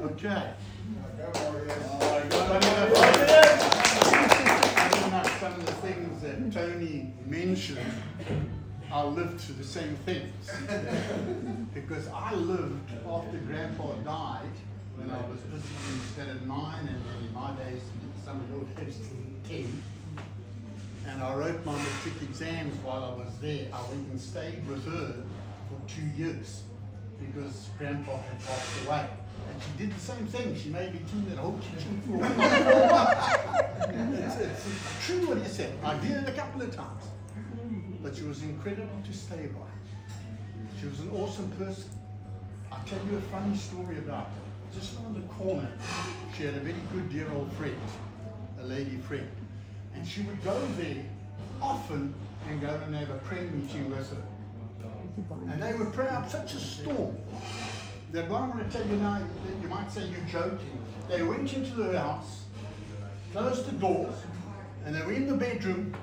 Okay. Some of the things that Tony mentioned, I lived through the same things. Because I lived after Grandpa died when I was visiting instead of 9, and then in my days, some of your days, 10. And I wrote my matric exams while I was there. I went and stayed with her for 2 years because Grandpa had passed away. And she did the same thing. She made me clean that whole kitchen floor. It's true what he said. I did it a couple of times. But she was incredible to stay by. She was an awesome person. I'll tell you a funny story about her. Just around the corner, she had a very good dear old friend, a lady friend. And she would go there often and go and have a prayer meeting with her. And they would pray up such a storm that what I'm going to tell you now, you might say you're joking. They went into the house, closed the doors, and they were in the bedroom.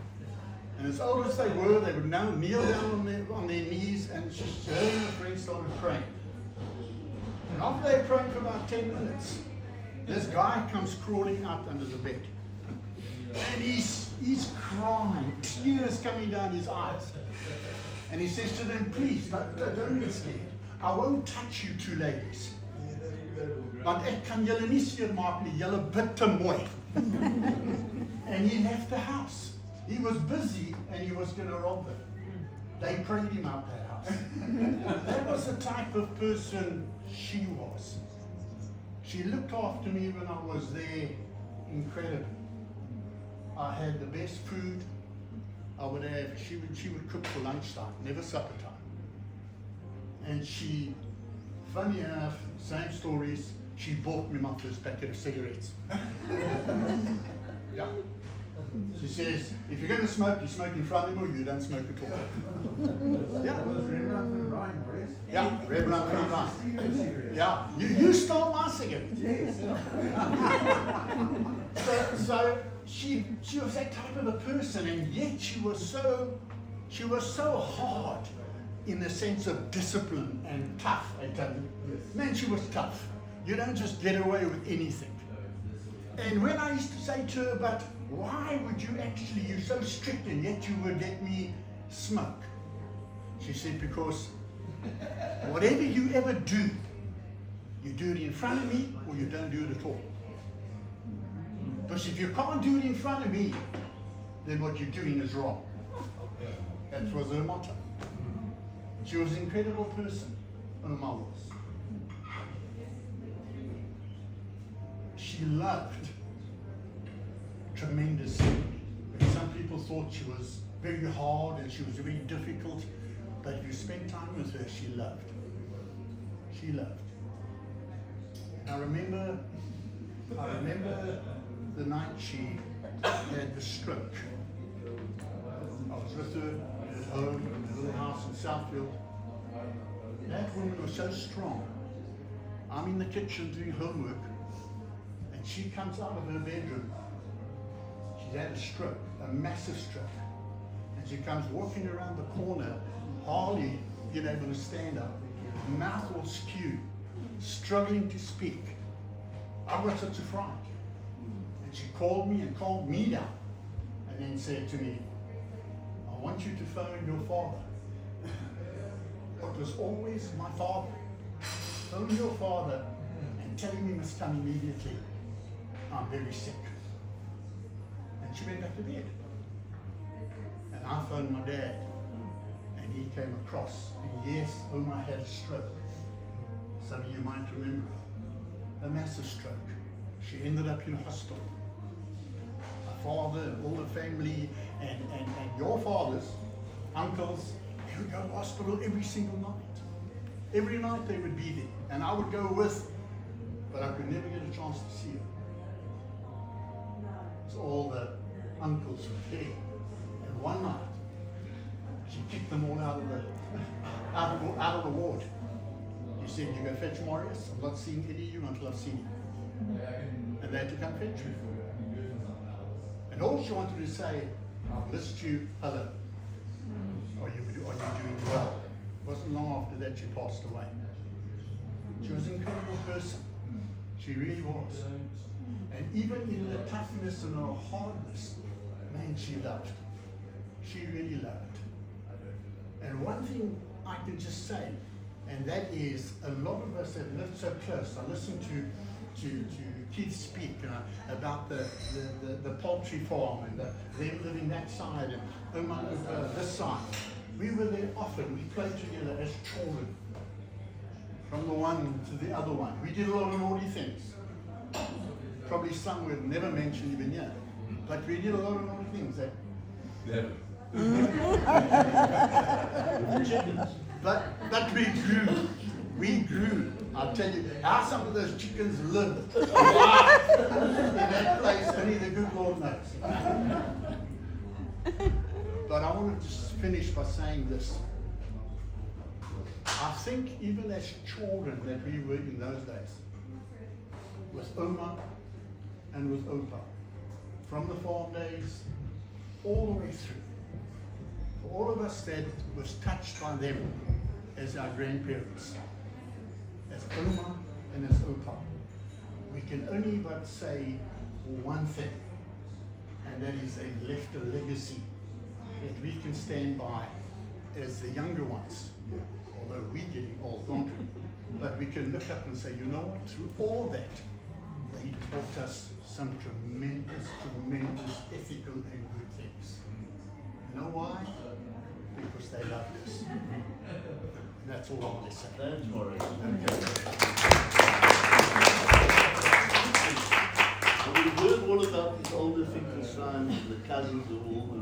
And as old as they would now kneel down on their knees, and her and her friend started praying. And after they prayed for about 10 minutes, this guy comes crawling out under the bed. And he's crying, tears coming down his eyes. And he says to them, please, don't get scared. I won't touch you two ladies. Want ek kan julle nie seermaak nie, julle bid te mooi. And he left the house. He was busy and he was going to rob them. They prayed him out that house. That was the type of person she was. She looked after me when I was there incredibly. I had the best food. I would have, she would cook for lunchtime, never supper time. And she, funny enough, same stories, she bought me my first packet of cigarettes. Yeah. She says, if you're going to smoke, you smoke in front of me or you don't smoke at all. Yeah. Yeah, Reverend from Ryan. Yeah, you stole my cigarette. So she was that type of a person, and yet she was so hard in the sense of discipline and tough. Man, she was tough. You don't just get away with anything. And when I used to say to her, but why would you actually, you're so strict and yet you would let me smoke? She said, because whatever you ever do, you do it in front of me or you don't do it at all. Because if you can't do it in front of me, then what you're doing is wrong. That was her motto. She was an incredible person, Oma was. She loved tremendously. Some people thought she was very hard and she was very difficult, but if you spend time with her, she loved. She loved. And I remember the night she had the stroke. I was with her at home in a little house in Southfield. That woman was so strong. I'm in the kitchen doing homework, and she comes out of her bedroom. She's had a stroke, a massive stroke. And she comes walking around the corner, hardly being able to stand up, mouth all skewed, struggling to speak. I got such a fright. And she called me and calmed me down, and then said to me, I want you to phone your father. It was always my father. Phone your father and tell him he must come immediately. I'm very sick. And she went back to bed. And I phoned my dad, and he came across. And yes, Oma had a stroke. Some of you might remember. A massive stroke. She ended up in hospital. My father and all the family and your fathers, uncles, they would go to hospital every single night. Every night they would be there. And I would go with, but I could never get a chance to see her. So all the uncles were there. And one night, she kicked them all out of the ward. She said, you go fetch Marius. I'm not seeing any of you until I've seen you. And they had to come fetch me. And all she wanted to say, I've missed you, hello. Are you doing well? It wasn't long after that she passed away. She was an incredible person. She really was. And even in the toughness and her hardness, man, she loved. She really loved. And one thing I can just say, and that is a lot of us have lived so close. I listened to Keith speak about the poultry farm and them living that side and Omar this side. We were there often. We played together as children, from the one to the other one. We did a lot of naughty things. Probably some we'll never mention even here. But we did a lot of naughty things. Never. But we grew. We grew. I'll tell you how some of those chickens lived. In that place, only the good Lord knows. But I want to just finish by saying this. I think even as children that we were in those days, with Oma and with Opa, from the farm days all the way through, for all of us that was touched by them as our grandparents, as Oma and as Opa, we can only but say one thing, and that is they left a legacy that we can stand by as the younger ones. Although we're getting old, aren't we? But we can look up and say, you know what, through all that, they taught us some tremendous, tremendous ethical and good things. You know why? Because they loved us. And that's all I want to say. Thanks, Marius. Okay. We've heard all about these older Finkelsteins and the cousins of all the